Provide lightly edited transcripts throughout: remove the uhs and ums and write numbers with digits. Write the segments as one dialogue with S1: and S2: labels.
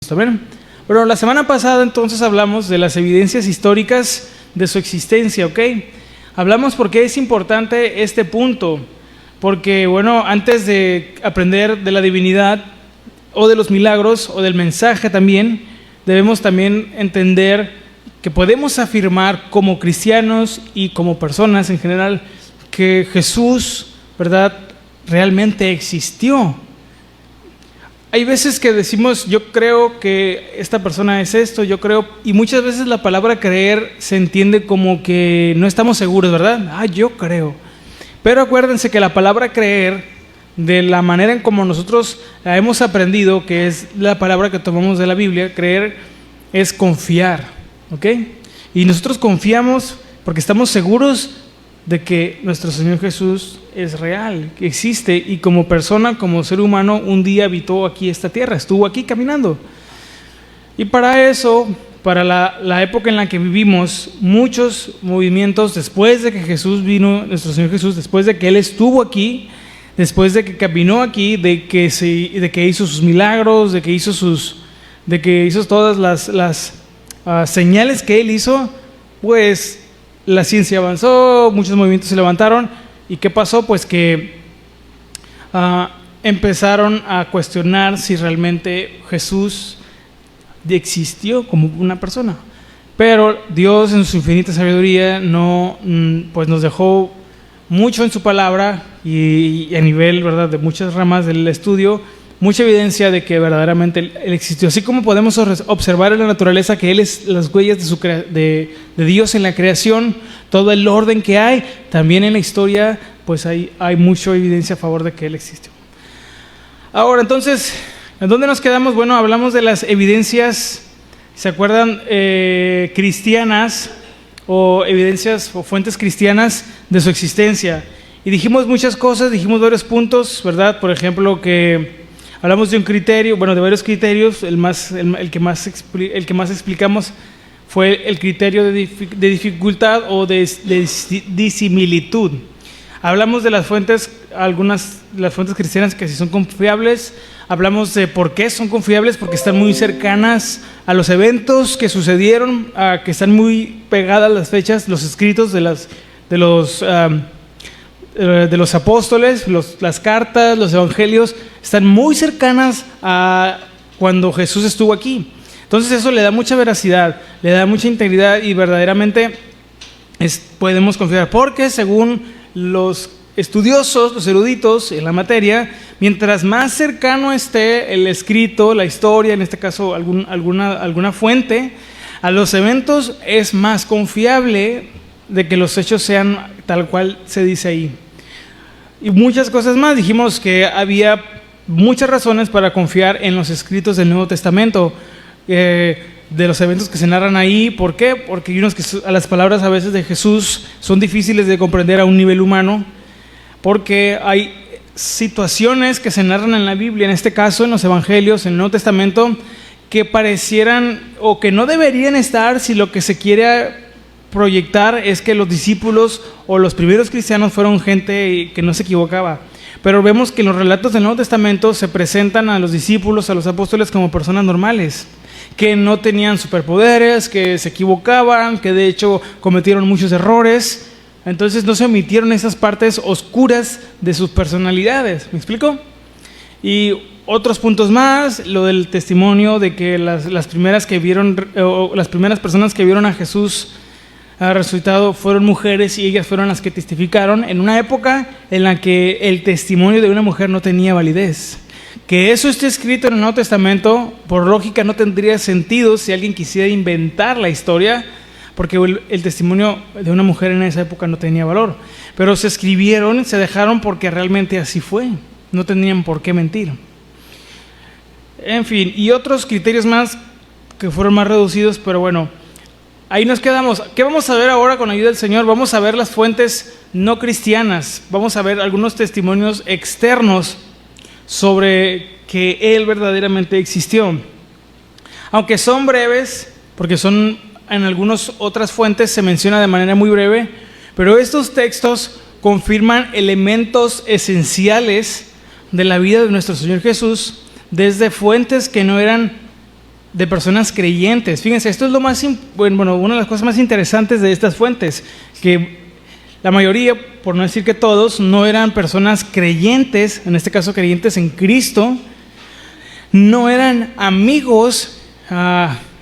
S1: Jesucristo. ¿Ven? Bueno, la semana pasada entonces hablamos de las evidencias históricas de su existencia, ¿ok? Hablamos por qué es importante este punto, porque bueno, antes de aprender de la divinidad o de los milagros o del mensaje también, debemos también entender que podemos afirmar como cristianos y como personas en general que Jesús, ¿verdad?, realmente existió. Hay veces que decimos, yo creo que esta persona es esto, yo creo, y muchas veces la palabra creer se entiende como que no estamos seguros, ¿verdad? Yo creo. Pero acuérdense que la palabra creer, de la manera en como nosotros la hemos aprendido, que es la palabra que tomamos de la Biblia, creer es confiar, ¿ok? Y nosotros confiamos porque estamos seguros de que nuestro Señor Jesús es real, que existe, y como persona, como ser humano, un día habitó aquí esta tierra, estuvo aquí caminando. Y para eso, para la época en la que vivimos, muchos movimientos después de que Jesús vino, nuestro Señor Jesús, después de que Él estuvo aquí, después de que caminó aquí, de que hizo sus milagros, de que hizo todas las señales que Él hizo, pues la ciencia avanzó, muchos movimientos se levantaron. ¿Y qué pasó? Pues que empezaron a cuestionar si realmente Jesús existió como una persona. Pero Dios, en su infinita sabiduría, pues nos dejó mucho en su palabra y a nivel, ¿verdad?, de muchas ramas del estudio, mucha evidencia de que verdaderamente Él existió. Así como podemos observar en la naturaleza que Él es las huellas de Dios en la creación, todo el orden que hay, también en la historia, pues hay mucha evidencia a favor de que Él existió. Ahora, entonces, ¿en dónde nos quedamos? Bueno, hablamos de las evidencias, ¿se acuerdan? Cristianas, o evidencias o fuentes cristianas de su existencia. Y dijimos muchas cosas, dijimos varios puntos, ¿verdad? Por ejemplo, que hablamos de un criterio, bueno, de varios criterios. El que más explicamos fue el criterio de dificultad o de disimilitud. Hablamos de las fuentes, algunas de las fuentes cristianas que sí son confiables. Hablamos de por qué son confiables, porque están muy cercanas a los eventos que sucedieron, que están muy pegadas las fechas, los escritos de los apóstoles, las cartas, los evangelios, están muy cercanas a cuando Jesús estuvo aquí. Entonces eso le da mucha veracidad, le da mucha integridad y verdaderamente podemos confiar, porque según los estudiosos, los eruditos en la materia, mientras más cercano esté el escrito, la historia, en este caso alguna fuente, a los eventos, es más confiable de que los hechos sean tal cual se dice ahí. Y muchas cosas más. Dijimos que había muchas razones para confiar en los escritos del Nuevo Testamento, de los eventos que se narran ahí. ¿Por qué? Porque hay unos que las palabras a veces de Jesús son difíciles de comprender a un nivel humano, porque hay situaciones que se narran en la Biblia, en este caso en los evangelios, en el Nuevo Testamento, que parecieran o que no deberían estar si lo que se quiere proyectar es que los discípulos o los primeros cristianos fueron gente que no se equivocaba. Pero vemos que en los relatos del Nuevo Testamento se presentan a los discípulos, a los apóstoles, como personas normales, que no tenían superpoderes, que se equivocaban, que de hecho cometieron muchos errores. Entonces no se omitieron esas partes oscuras de sus personalidades. ¿Me explico? Y otros puntos más, lo del testimonio de que las primeras personas que vieron a Jesús resucitado fueron mujeres, y ellas fueron las que testificaron en una época en la que el testimonio de una mujer no tenía validez. Que eso esté escrito en el Nuevo Testamento, por lógica no tendría sentido si alguien quisiera inventar la historia, porque el testimonio de una mujer en esa época no tenía valor. Pero se escribieron, se dejaron porque realmente así fue. No tenían por qué mentir. En fin, y otros criterios más que fueron más reducidos, pero bueno, ahí nos quedamos. ¿Qué vamos a ver ahora con ayuda del Señor? Vamos a ver las fuentes no cristianas. Vamos a ver algunos testimonios externos sobre que Él verdaderamente existió. Aunque son breves, porque en algunas otras fuentes se menciona de manera muy breve, pero estos textos confirman elementos esenciales de la vida de nuestro Señor Jesús desde fuentes que no eran de personas creyentes. Fíjense, esto es lo más, bueno, una de las cosas más interesantes de estas fuentes, que la mayoría, por no decir que todos, no eran personas creyentes, en este caso creyentes en Cristo, no eran amigos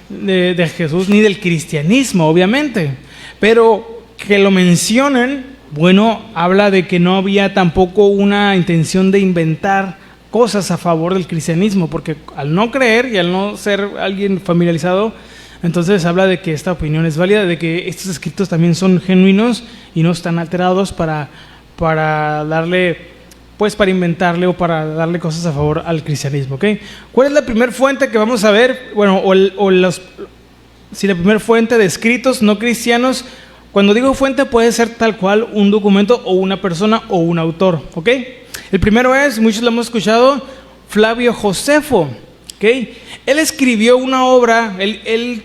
S1: de Jesús ni del cristianismo, obviamente, pero que lo mencionan, bueno, habla de que no había tampoco una intención de inventar cosas a favor del cristianismo, porque al no creer y al no ser alguien familiarizado, entonces habla de que esta opinión es válida, de que estos escritos también son genuinos y no están alterados para darle, pues para inventarle o para darle cosas a favor al cristianismo, ¿ok? ¿Cuál es la primera fuente que vamos a ver? Bueno, si la primera fuente de escritos no cristianos, cuando digo fuente puede ser tal cual un documento o una persona o un autor, ¿ok? El primero es, muchos lo hemos escuchado, Flavio Josefo, ¿ok? Él escribió una obra, él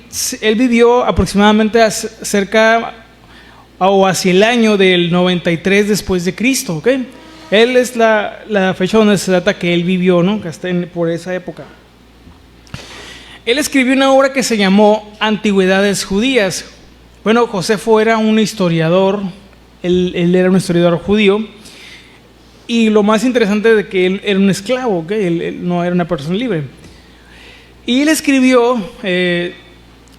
S1: vivió aproximadamente cerca o hacia el año del 93 después de Cristo, ¿ok? Él es la fecha donde se data que él vivió, ¿no? Que está por esa época. Él escribió una obra que se llamó Antigüedades Judías. Bueno, Josefo era un historiador, él era un historiador judío, y lo más interesante es que él era un esclavo, ¿okay? Él no era una persona libre. Y él escribió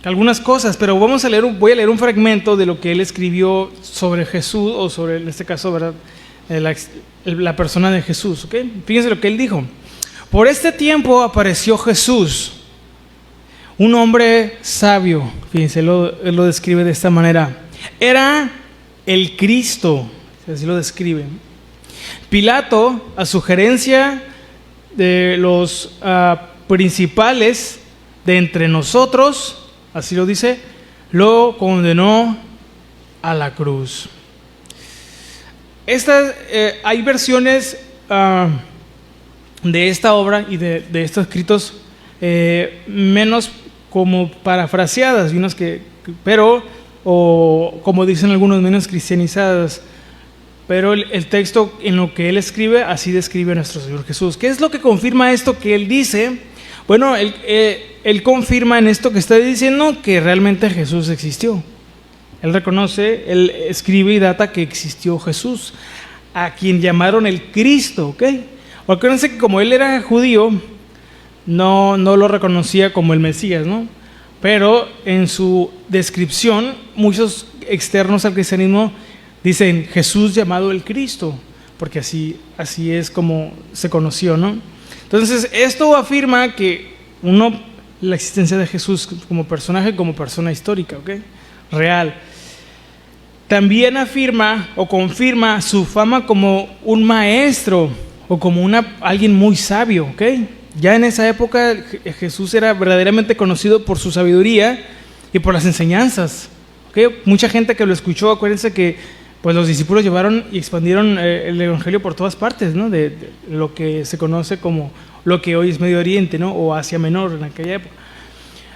S1: algunas cosas, pero voy a leer un fragmento de lo que él escribió sobre Jesús, o sobre, en este caso, ¿verdad?, la persona de Jesús, ¿okay? Fíjense lo que él dijo. Por este tiempo apareció Jesús, un hombre sabio. Fíjense, él lo describe de esta manera. Era el Cristo, así lo describe. Pilato, a sugerencia de los principales de entre nosotros, así lo dice, lo condenó a la cruz. Hay versiones de esta obra y de estos escritos menos como parafraseadas, y unas o como dicen algunos, menos cristianizadas. Pero el texto en lo que él escribe, así describe a nuestro Señor Jesús. ¿Qué es lo que confirma esto que él dice? Bueno, él confirma en esto que está diciendo que realmente Jesús existió. Él reconoce, él escribe y data que existió Jesús, a quien llamaron el Cristo, ¿ok? Acuérdense que como él era judío, no lo reconocía como el Mesías, ¿no? Pero en su descripción, muchos externos al cristianismo dicen Jesús llamado el Cristo, porque así es como se conoció, ¿no? Entonces, esto afirma que la existencia de Jesús como personaje, como persona histórica, ¿ok? Real. También afirma o confirma su fama como un maestro o como alguien muy sabio, ¿ok? Ya en esa época Jesús era verdaderamente conocido por su sabiduría y por las enseñanzas, ¿ok? Mucha gente que lo escuchó, acuérdense que pues los discípulos llevaron y expandieron el evangelio por todas partes, ¿no? De lo que se conoce como lo que hoy es Medio Oriente, ¿no? O Asia Menor en aquella época.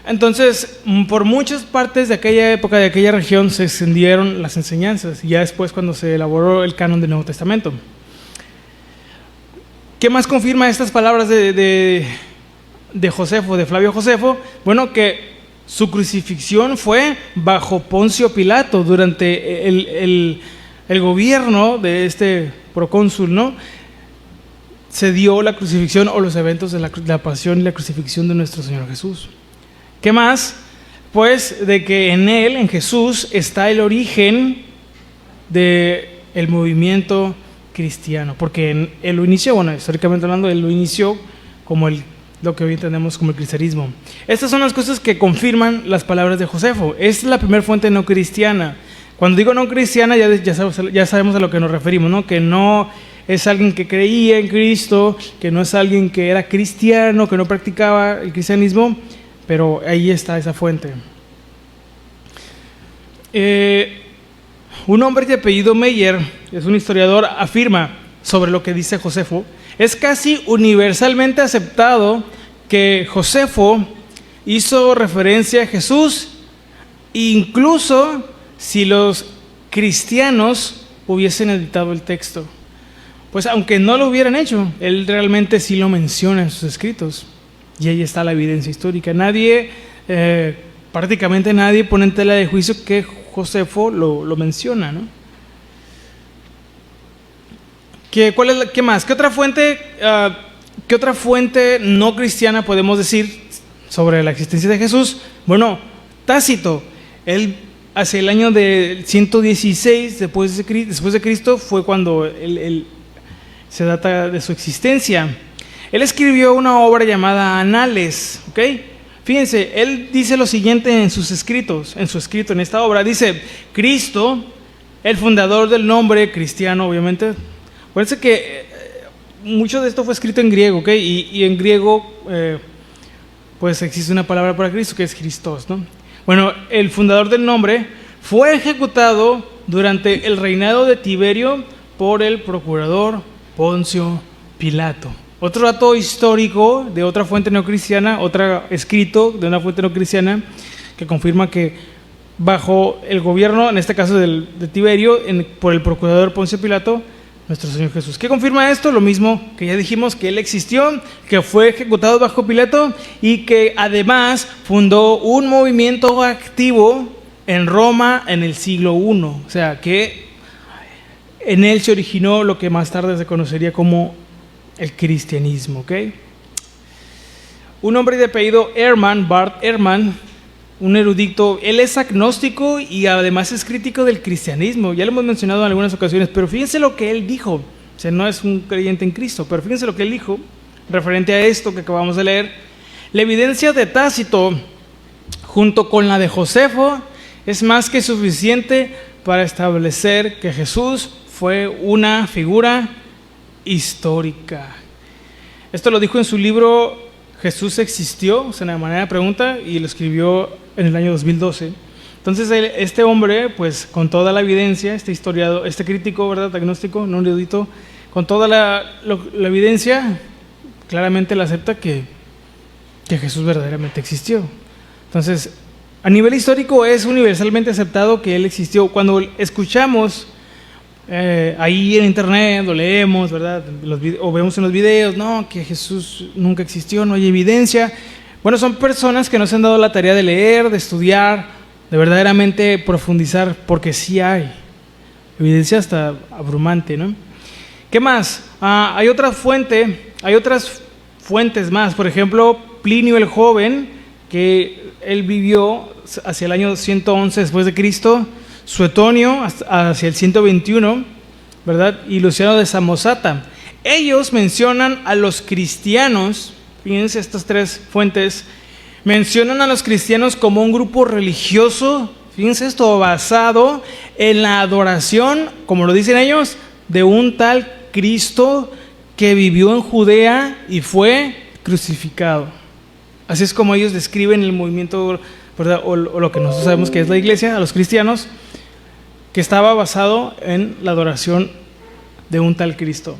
S1: Entonces, por muchas partes de aquella época, de aquella región, se extendieron las enseñanzas, y ya después cuando se elaboró el canon del Nuevo Testamento. ¿Qué más confirma estas palabras de Josefo, de Flavio Josefo? Bueno, que su crucifixión fue bajo Poncio Pilato durante el gobierno de este procónsul, ¿no? Se dio la crucifixión o los eventos de la pasión y la crucifixión de nuestro Señor Jesús. ¿Qué más? Pues de que en él, en Jesús, está el origen del movimiento cristiano, porque él lo inició, bueno, históricamente hablando, él lo inició como lo que hoy entendemos como el cristianismo. Estas son las cosas que confirman las palabras de Josefo. Esta es la primera fuente no cristiana. Cuando digo no cristiana, ya sabemos a lo que nos referimos, ¿no? Que no es alguien que creía en Cristo, que no es alguien que era cristiano, que no practicaba el cristianismo, pero ahí está esa fuente. Un hombre de apellido Meyer, es un historiador, afirma sobre lo que dice Josefo. Es casi universalmente aceptado que Josefo hizo referencia a Jesús, incluso si los cristianos hubiesen editado el texto. Pues aunque no lo hubieran hecho, él realmente sí lo menciona en sus escritos. Y ahí está la evidencia histórica. Prácticamente nadie pone en tela de juicio que Josefo lo menciona, ¿no? ¿Qué más? ¿Qué otra fuente no cristiana podemos decir sobre la existencia de Jesús? Bueno, Tácito. Él, hacia el año de 116 después de Cristo, fue cuando él se data de su existencia. Él escribió una obra llamada Anales, ¿ok? Fíjense, él dice lo siguiente en su escrito, en esta obra. Dice, Cristo, el fundador del nombre cristiano, obviamente. Acuérdense que mucho de esto fue escrito en griego, ¿ok? Y en griego, pues existe una palabra para Cristo que es Christos, ¿no? Bueno, el fundador del nombre fue ejecutado durante el reinado de Tiberio por el procurador Poncio Pilato. Otro dato histórico de otra fuente no cristiana, otro escrito de una fuente no cristiana que confirma que bajo el gobierno, en este caso de Tiberio, por el procurador Poncio Pilato, nuestro Señor Jesús. ¿Qué confirma esto? Lo mismo que ya dijimos, que Él existió, que fue ejecutado bajo Pilato y que además fundó un movimiento activo en Roma en el siglo I. O sea, que en Él se originó lo que más tarde se conocería como el cristianismo, ¿ok? Un hombre de apellido Ehrman, Bart Ehrman, un erudito, él es agnóstico y además es crítico del cristianismo. Ya lo hemos mencionado en algunas ocasiones, pero fíjense lo que él dijo. O sea, no es un creyente en Cristo, pero fíjense lo que él dijo referente a esto que acabamos de leer. La evidencia de Tácito, junto con la de Josefo, es más que suficiente para establecer que Jesús fue una figura histórica. Esto lo dijo en su libro Jesús existió, o sea, de manera de pregunta, y lo escribió en el año 2012. Entonces, este hombre, pues, con toda la evidencia, este historiador, este crítico, ¿verdad?, agnóstico, no un erudito, con toda la evidencia, claramente le acepta que Jesús verdaderamente existió. Entonces, a nivel histórico es universalmente aceptado que Él existió. Cuando escuchamos ahí en internet, lo leemos, ¿verdad?, o vemos en los videos, no, que Jesús nunca existió, no hay evidencia. Bueno, son personas que no se han dado la tarea de leer, de estudiar, de verdaderamente profundizar, porque sí hay evidencia hasta abrumante, ¿no? ¿Qué más? Hay otras fuentes más. Por ejemplo, Plinio el Joven, que él vivió hacia el año 111 después de Cristo, Suetonio hacia el 121, ¿verdad?, y Luciano de Samosata. Ellos mencionan a los cristianos, fíjense, estas tres fuentes mencionan a los cristianos como un grupo religioso, fíjense esto, basado en la adoración, como lo dicen ellos, de un tal Cristo que vivió en Judea y fue crucificado. Así es como ellos describen el movimiento, ¿verdad?, o lo que nosotros sabemos que es la iglesia, a los cristianos, que estaba basado en la adoración de un tal Cristo.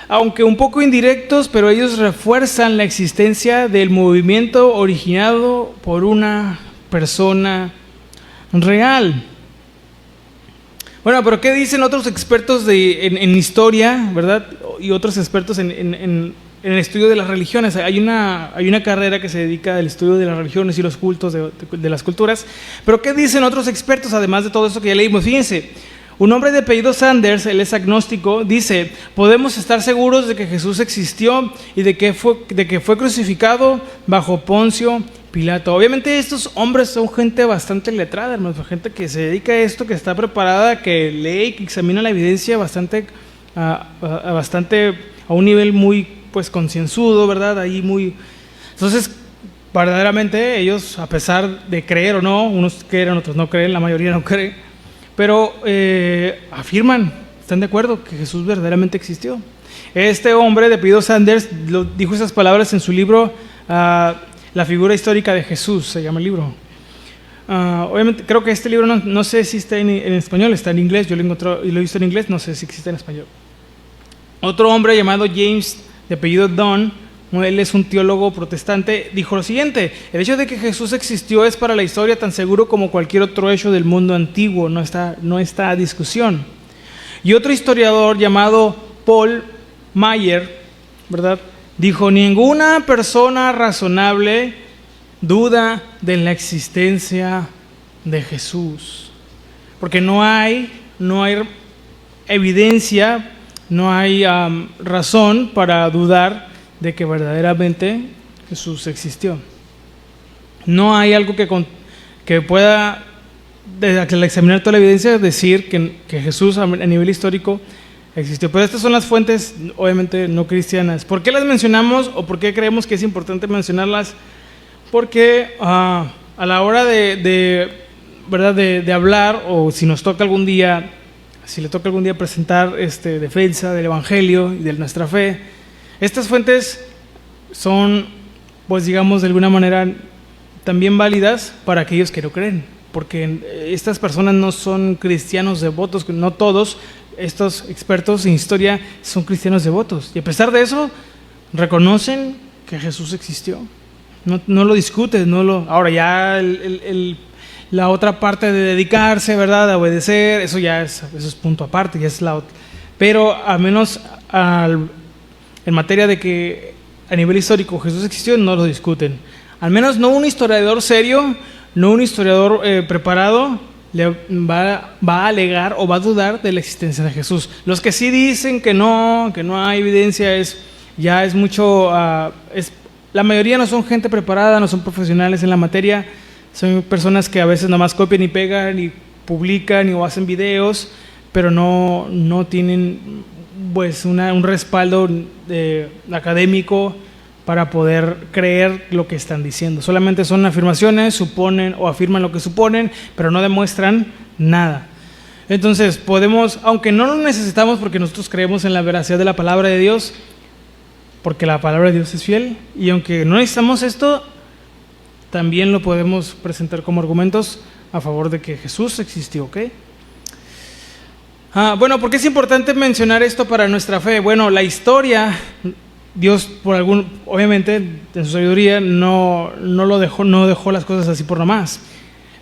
S1: Aunque un poco indirectos, pero ellos refuerzan la existencia del movimiento originado por una persona real. Bueno, pero ¿qué dicen otros expertos en historia, verdad? Y otros expertos en el estudio de las religiones. Hay una carrera que se dedica al estudio de las religiones y los cultos de las culturas. Pero ¿qué dicen otros expertos, además de todo eso que ya leímos? Fíjense, un hombre de apellido Sanders, él es agnóstico, dice: podemos estar seguros de que Jesús existió y de que fue crucificado bajo Poncio Pilato. Obviamente estos hombres son gente bastante letrada, hermanos, gente que se dedica a esto, que está preparada, que lee y que examina la evidencia bastante a un nivel muy, pues, concienzudo, ¿verdad? Ahí muy... Entonces, verdaderamente ellos, a pesar de creer o no, unos creen, otros no creen, la mayoría no cree, pero afirman, están de acuerdo que Jesús verdaderamente existió. Este hombre de apellido Sanders dijo esas palabras en su libro La figura histórica de Jesús, se llama el libro. Obviamente creo que este libro no sé si está en español, está en inglés, yo lo encontré y lo he visto en inglés, no sé si existe en español. Otro hombre llamado James, de apellido Dunn, él es un teólogo protestante, dijo lo siguiente: el hecho de que Jesús existió es para la historia tan seguro como cualquier otro hecho del mundo antiguo, no está a discusión. Y otro historiador llamado Paul Meyer, ¿verdad?, Dijo, ninguna persona razonable duda de la existencia de Jesús. Porque no hay evidencia, no hay razón para dudar de que verdaderamente Jesús existió. No hay algo que pueda, al examinar toda la evidencia, decir que Jesús a nivel histórico existió. Pero estas son las fuentes, obviamente, no cristianas. ¿Por qué las mencionamos o por qué creemos que es importante mencionarlas? Porque a la hora de hablar, o si nos toca algún día, si le toca algún día presentar defensa del Evangelio y de nuestra fe, estas fuentes son, pues digamos, de alguna manera también válidas para aquellos que no creen, porque estas personas no son cristianos devotos, no todos estos expertos en historia son cristianos devotos, y a pesar de eso reconocen que Jesús existió. No lo discuten, ahora ya la otra parte de dedicarse, ¿verdad?, a obedecer, eso es punto aparte, ya es la otra. Pero al menos en materia de que a nivel histórico Jesús existió, no lo discuten. Al menos no un historiador serio, no un historiador preparado le va a alegar o va a dudar de la existencia de Jesús. Los que sí dicen que no hay evidencia, es mucho, la mayoría no son gente preparada, no son profesionales en la materia, son personas que a veces nada más copian y pegan y publican o hacen videos, pero no tienen pues un respaldo académico para poder creer lo que están diciendo. Solamente son afirmaciones, suponen o afirman lo que suponen, pero no demuestran nada. Entonces podemos, aunque no lo necesitamos porque nosotros creemos en la veracidad de la palabra de Dios, porque la palabra de Dios es fiel, y aunque no necesitamos esto, también lo podemos presentar como argumentos a favor de que Jesús existió, ¿ok? Bueno, ¿por qué es importante mencionar esto para nuestra fe? Bueno, la historia, Dios obviamente en su sabiduría no dejó las cosas así por nomás.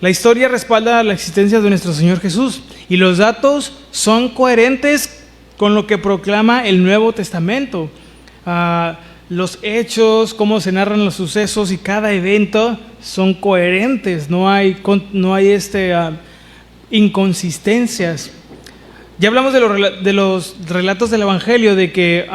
S1: La historia respalda la existencia de nuestro Señor Jesús, y los datos son coherentes con lo que proclama el Nuevo Testamento. Los hechos, cómo se narran los sucesos y cada evento son coherentes, no hay inconsistencias. Ya hablamos de los relatos del Evangelio, de que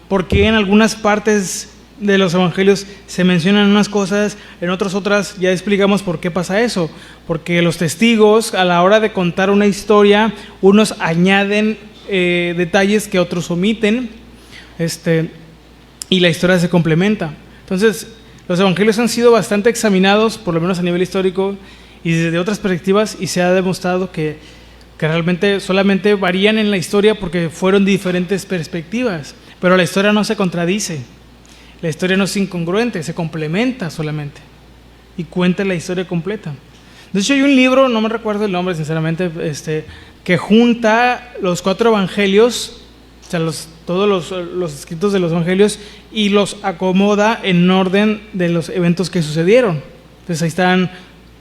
S1: por qué en algunas partes de los Evangelios se mencionan unas cosas, en otras ya explicamos por qué pasa eso. Porque los testigos, a la hora de contar una historia, unos añaden detalles que otros omiten, y la historia se complementa. Entonces, los Evangelios han sido bastante examinados, por lo menos a nivel histórico, y desde otras perspectivas, y se ha demostrado que realmente solamente varían en la historia porque fueron diferentes perspectivas. Pero la historia no se contradice, la historia no es incongruente, se complementa solamente y cuenta la historia completa. De hecho, hay un libro, no me recuerdo el nombre sinceramente, que junta los 4 evangelios, o sea, todos los escritos de los evangelios, y los acomoda en orden de los eventos que sucedieron. Entonces ahí están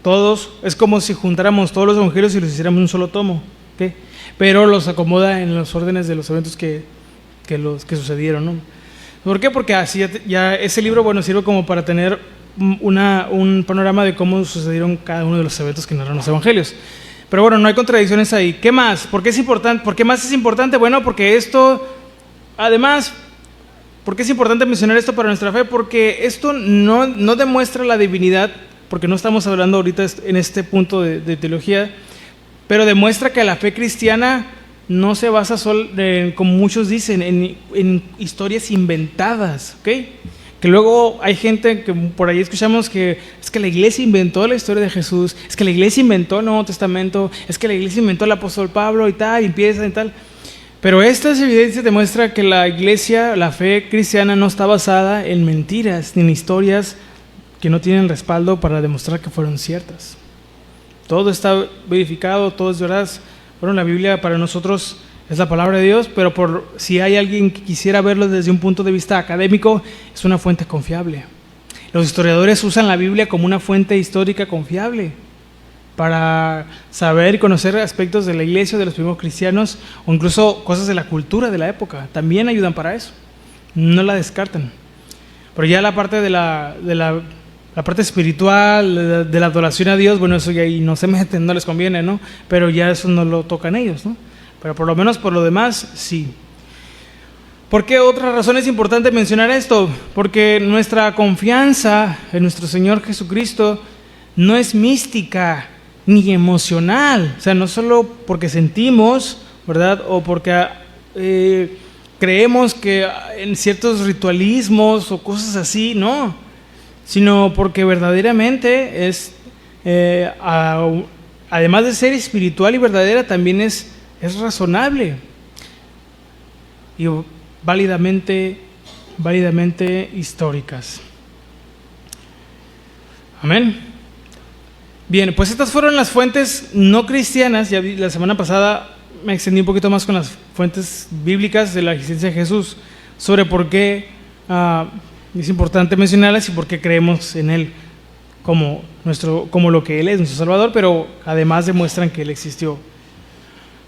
S1: todos, es como si juntáramos todos los evangelios y los hiciéramos en un solo tomo, ¿okay? Pero los acomoda en los órdenes de los eventos que sucedieron, ¿no? ¿Por qué? Porque así ya ese libro, bueno, sirve como para tener un panorama de cómo sucedieron cada uno de los eventos que narran los evangelios. Pero bueno, no hay contradicciones ahí. ¿Qué más? ¿Por qué es importante? ¿Por qué más es importante? Bueno, porque esto, además, ¿por qué es importante mencionar esto para nuestra fe? Porque esto no demuestra la divinidad, porque no estamos hablando ahorita en este punto de teología, pero demuestra que la fe cristiana no se basa solo, como muchos dicen, en historias inventadas, ¿ok? Que luego hay gente que por ahí escuchamos que es que la iglesia inventó la historia de Jesús, es que la iglesia inventó el Nuevo Testamento, es que la iglesia inventó el apóstol Pablo y tal, y empieza y tal. Pero estas evidencias demuestran que la iglesia, la fe cristiana, no está basada en mentiras ni en historias que no tienen respaldo para demostrar que fueron ciertas. Todo está verificado, todo es verdad. Bueno, la Biblia para nosotros es la palabra de Dios, pero si hay alguien que quisiera verlo desde un punto de vista académico, es una fuente confiable. Los historiadores usan la Biblia como una fuente histórica confiable para saber y conocer aspectos de la iglesia, de los primeros cristianos, o incluso cosas de la cultura de la época. También ayudan para eso, no la descartan. Pero ya la parte la parte espiritual, de la adoración a Dios, bueno, eso ya ahí no se meten, no les conviene, ¿no? Pero ya eso no lo tocan ellos, ¿no? Pero por lo menos por lo demás, sí. ¿Por qué otra razón es importante mencionar esto? Porque nuestra confianza en nuestro Señor Jesucristo no es mística ni emocional. O sea, no solo porque sentimos, ¿verdad? O porque creemos que en ciertos ritualismos o cosas así, no. Sino porque verdaderamente es, además de ser espiritual y verdadera, también es razonable y válidamente históricas. Amén. Bien, pues estas fueron las fuentes no cristianas. Ya la semana pasada me extendí un poquito más con las fuentes bíblicas de la existencia de Jesús, sobre por qué es importante mencionarlas y por qué creemos en Él como lo que Él es, nuestro Salvador, pero además demuestran que Él existió.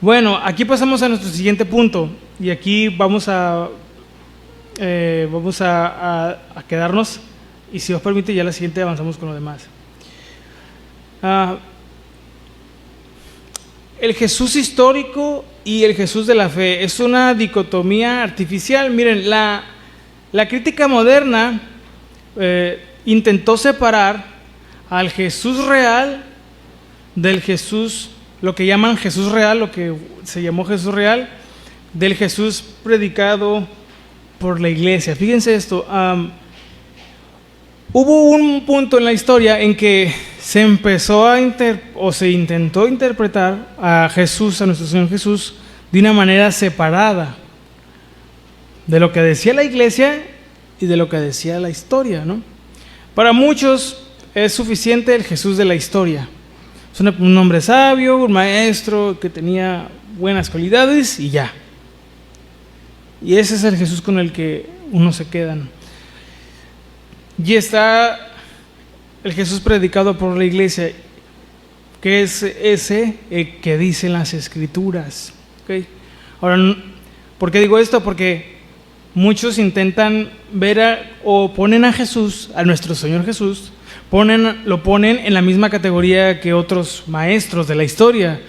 S1: Bueno, aquí pasamos a nuestro siguiente punto y aquí vamos a quedarnos, y si os permite ya la siguiente avanzamos con lo demás. El Jesús histórico y el Jesús de la fe es una dicotomía artificial. Miren, la crítica moderna intentó separar al Jesús real del Jesús, lo que llaman Jesús real, lo que se llamó Jesús real, del Jesús predicado por la iglesia. Fíjense esto, hubo un punto en la historia en que se empezó se intentó interpretar a Jesús, a nuestro Señor Jesús, de una manera separada de lo que decía la iglesia y de lo que decía la historia, ¿no? Para muchos es suficiente el Jesús de la historia. Es un hombre sabio, un maestro que tenía buenas cualidades y ya. Y ese es el Jesús con el que unos se quedan. Y está el Jesús predicado por la iglesia, que es ese que dicen las Escrituras. ¿Okay? Ahora, ¿por qué digo esto? Porque muchos intentan ver o ponen a Jesús, a nuestro Señor Jesús, lo ponen en la misma categoría que otros maestros de la historia,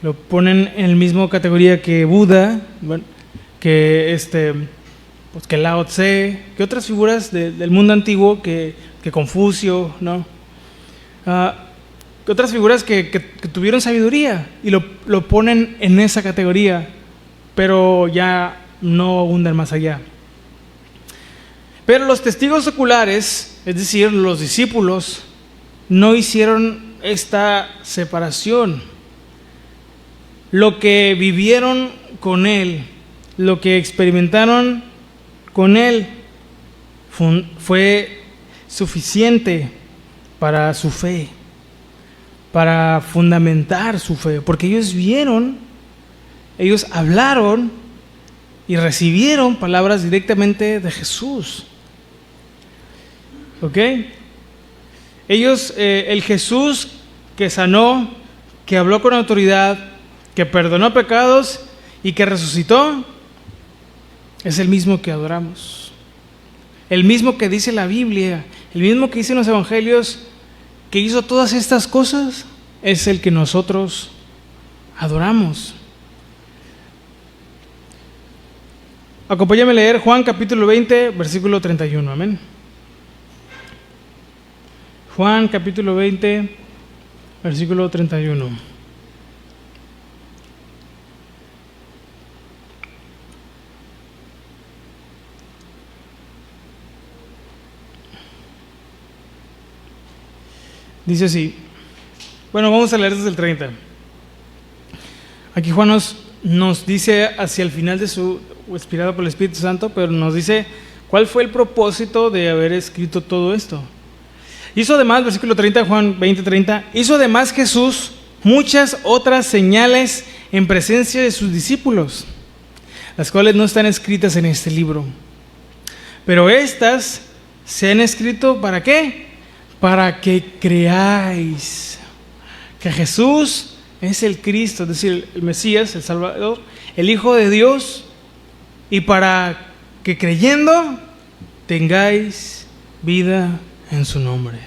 S1: lo ponen en la misma categoría que Buda, que que Lao Tse, que otras figuras del mundo antiguo, que Confucio, ¿no? Que otras figuras que tuvieron sabiduría y lo ponen en esa categoría, pero ya no hunden más allá. Pero los testigos oculares, es decir, los discípulos, no hicieron esta separación. Lo que vivieron con Él, lo que experimentaron con Él, fue suficiente para su fe, para fundamentar su fe, porque ellos vieron, ellos hablaron y recibieron palabras directamente de Jesús. ¿Ok? Ellos, el Jesús que sanó, que habló con autoridad, que perdonó pecados y que resucitó, es el mismo que adoramos. El mismo que dice la Biblia, el mismo que dice en los evangelios, que hizo todas estas cosas, es el que nosotros adoramos. Acompáñame a leer Juan capítulo 20, versículo 31, amén. Juan capítulo 20, versículo 31. Dice así, bueno, vamos a leer desde el 30. Aquí Juan nos dice hacia el final de su, inspirado por el Espíritu Santo, pero nos dice cuál fue el propósito de haber escrito todo esto. Hizo además, versículo 30, Juan 20, 30, hizo además Jesús muchas otras señales en presencia de sus discípulos, las cuales no están escritas en este libro. Pero estas se han escrito ¿para qué? Para que creáis que Jesús es el Cristo, es decir, el Mesías, el Salvador, el Hijo de Dios, y para que creyendo tengáis vida en su nombre.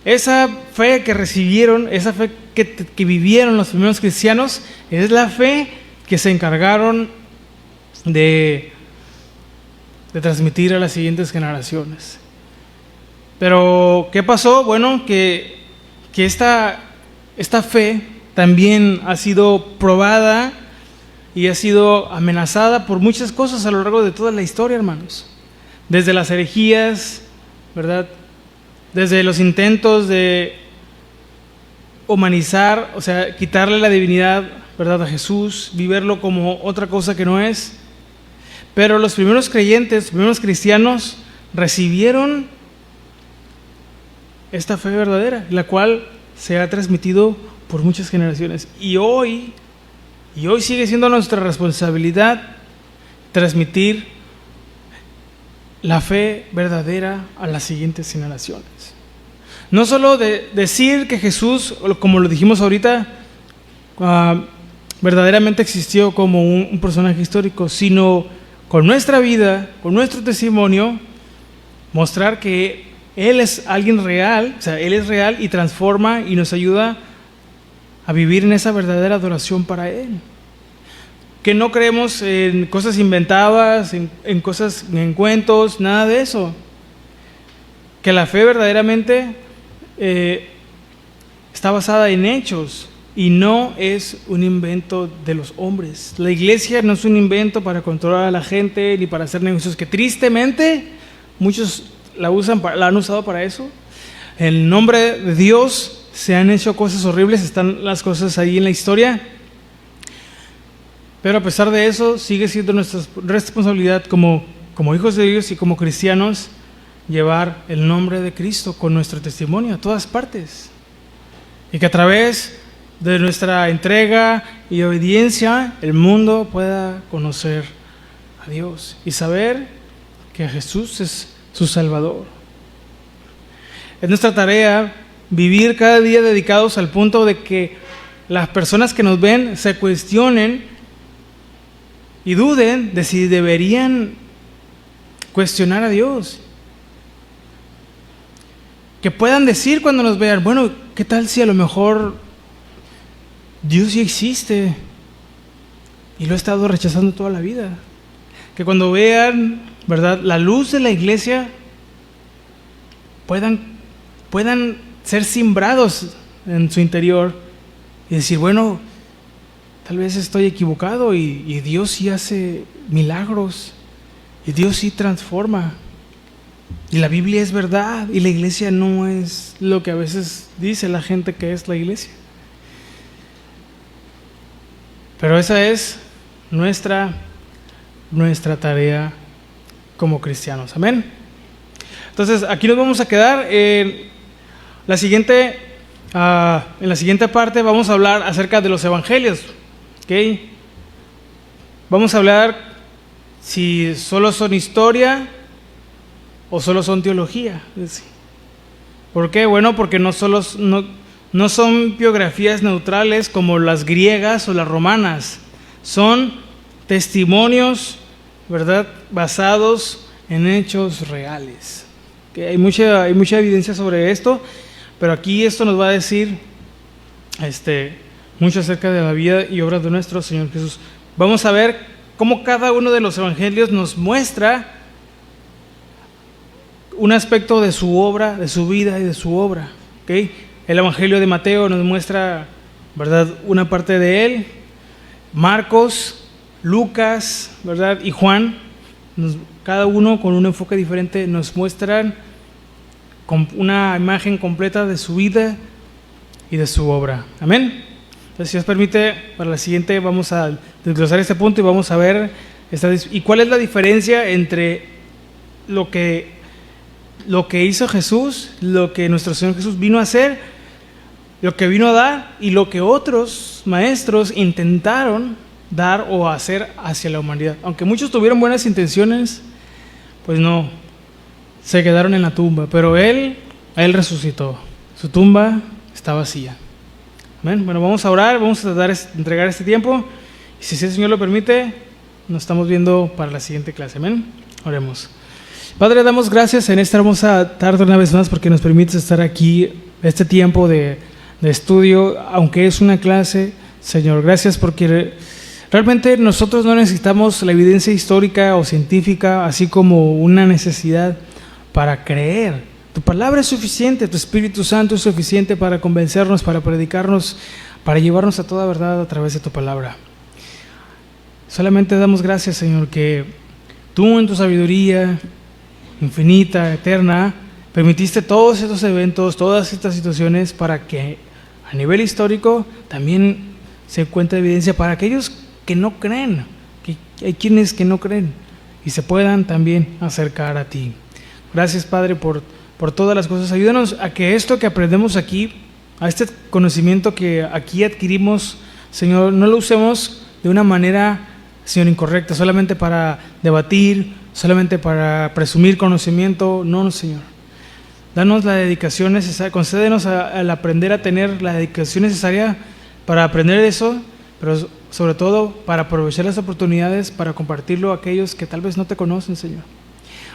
S1: Esa fe que recibieron, esa fe que vivieron los primeros cristianos, es la fe que se encargaron de transmitir a las siguientes generaciones. Pero, ¿qué pasó? Bueno, que esta fe también ha sido probada y ha sido amenazada por muchas cosas a lo largo de toda la historia, hermanos. Desde las herejías, ¿verdad? Desde los intentos de humanizar, o sea, quitarle la divinidad, ¿verdad?, a Jesús, vivirlo como otra cosa que no es. Pero los primeros creyentes, los primeros cristianos, recibieron esta fe verdadera, la cual se ha transmitido por muchas generaciones. Y hoy sigue siendo nuestra responsabilidad transmitir la fe verdadera a las siguientes generaciones. No solo de decir que Jesús, como lo dijimos ahorita, verdaderamente existió como un personaje histórico, sino con nuestra vida, con nuestro testimonio, mostrar que Él es alguien real, o sea, Él es real y transforma y nos ayuda a vivir en esa verdadera adoración para Él. Que no creemos en cosas inventadas, en cosas, en cuentos, nada de eso. Que la fe verdaderamente está basada en hechos y no es un invento de los hombres. La iglesia no es un invento para controlar a la gente ni para hacer negocios, que tristemente muchos la han usado para eso. En nombre de Dios se han hecho cosas horribles, están las cosas ahí en la historia. Pero a pesar de eso, sigue siendo nuestra responsabilidad como hijos de Dios y como cristianos llevar el nombre de Cristo con nuestro testimonio a todas partes. Y que a través de nuestra entrega y obediencia, el mundo pueda conocer a Dios y saber que Jesús es su Salvador. Es nuestra tarea vivir cada día dedicados al punto de que las personas que nos ven se cuestionen y duden de si deberían cuestionar a Dios. Que puedan decir cuando nos vean, bueno, ¿qué tal si a lo mejor Dios sí existe y lo he estado rechazando toda la vida? Que cuando vean, ¿verdad?, la luz de la iglesia, puedan ser simbrados en su interior y decir, bueno, tal vez estoy equivocado y Dios sí hace milagros y Dios sí transforma y la Biblia es verdad y la iglesia no es lo que a veces dice la gente que es la iglesia. Pero esa es nuestra tarea como cristianos. Amén. Entonces aquí nos vamos a quedar. En la siguiente parte vamos a hablar acerca de los evangelios. ¿Okay? Vamos a hablar si solo son historia o solo son teología. ¿Por qué? Bueno, porque no son biografías neutrales como las griegas o las romanas. Son testimonios, ¿verdad?, basados en hechos reales. ¿Okay? Hay mucha evidencia sobre esto, pero aquí esto nos va a decir mucho acerca de la vida y obra de nuestro Señor Jesús. Vamos a ver cómo cada uno de los evangelios nos muestra un aspecto de su obra, de su vida y de su obra. ¿Okay? El evangelio de Mateo nos muestra, ¿verdad?, una parte de él. Marcos, Lucas, ¿verdad?, y Juan, cada uno con un enfoque diferente, nos muestran con una imagen completa de su vida y de su obra. Amén. Entonces, si os permite, para la siguiente vamos a desglosar este punto y vamos a ver y cuál es la diferencia entre lo que hizo Jesús, lo que nuestro Señor Jesús vino a hacer, lo que vino a dar y lo que otros maestros intentaron dar o hacer hacia la humanidad. Aunque muchos tuvieron buenas intenciones, pues no, se quedaron en la tumba. Pero Él resucitó. Su tumba está vacía. Amén. Bueno, vamos a orar, vamos a entregar este tiempo. Y si el Señor lo permite, nos estamos viendo para la siguiente clase. Amén. Oremos. Padre, damos gracias en esta hermosa tarde una vez más porque nos permites estar aquí, este tiempo de estudio, aunque es una clase. Señor, gracias porque realmente nosotros no necesitamos la evidencia histórica o científica, así como una necesidad para creer. Tu palabra es suficiente, tu Espíritu Santo es suficiente para convencernos, para predicarnos, para llevarnos a toda verdad a través de tu palabra. Solamente damos gracias, Señor, que tú en tu sabiduría infinita, eterna, permitiste todos estos eventos, todas estas situaciones para que a nivel histórico también se encuentre evidencia para aquellos que no creen, que hay quienes que no creen y se puedan también acercar a ti. Gracias, Padre, por todas las cosas. Ayúdanos a que esto que aprendemos aquí, a este conocimiento que aquí adquirimos, Señor, no lo usemos de una manera, Señor, incorrecta, solamente para debatir, solamente para presumir conocimiento. No, Señor. Danos la dedicación necesaria, concédenos al aprender a tener la dedicación necesaria para aprender eso, pero sobre todo para aprovechar las oportunidades para compartirlo a aquellos que tal vez no te conocen, Señor.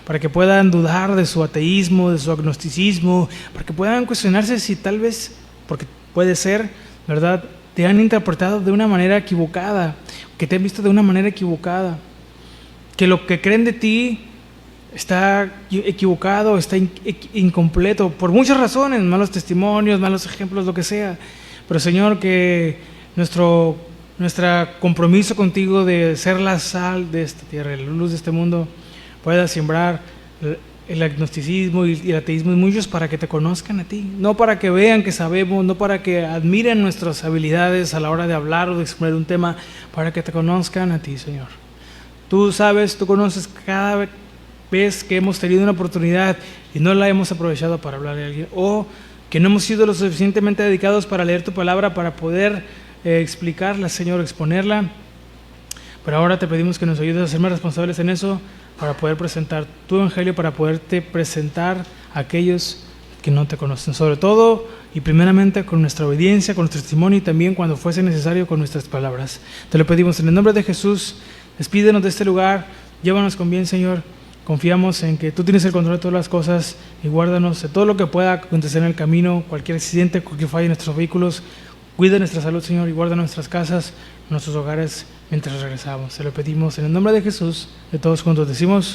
S1: Para que puedan dudar de su ateísmo, de su agnosticismo, para que puedan cuestionarse si tal vez, porque puede ser, ¿verdad?, te han interpretado de una manera equivocada, que te han visto de una manera equivocada, que lo que creen de ti está equivocado, está incompleto, por muchas razones, malos testimonios, malos ejemplos, lo que sea. Pero Señor, que nuestro compromiso contigo de ser la sal de esta tierra, la luz de este mundo, pueda sembrar el agnosticismo y el ateísmo en muchos para que te conozcan a ti, no para que vean que sabemos, no para que admiren nuestras habilidades a la hora de hablar o de exponer un tema, para que te conozcan a ti, Señor. Tú sabes, tú conoces cada vez que hemos tenido una oportunidad y no la hemos aprovechado para hablar de alguien, o que no hemos sido lo suficientemente dedicados para leer tu palabra, para poder explicarla, Señor, exponerla. Pero ahora te pedimos que nos ayudes a ser más responsables en eso, para poder presentar tu evangelio, para poderte presentar a aquellos que no te conocen, sobre todo y primeramente con nuestra obediencia, con nuestro testimonio y también cuando fuese necesario con nuestras palabras. Te lo pedimos en el nombre de Jesús. Despídenos de este lugar, llévanos con bien, Señor. Confiamos en que tú tienes el control de todas las cosas y guárdanos de todo lo que pueda acontecer en el camino, cualquier accidente, cualquier falla en nuestros vehículos. Cuida nuestra salud, Señor, y guarda nuestras casas, nuestros hogares mientras regresamos. Se lo pedimos en el nombre de Jesús, de todos juntos decimos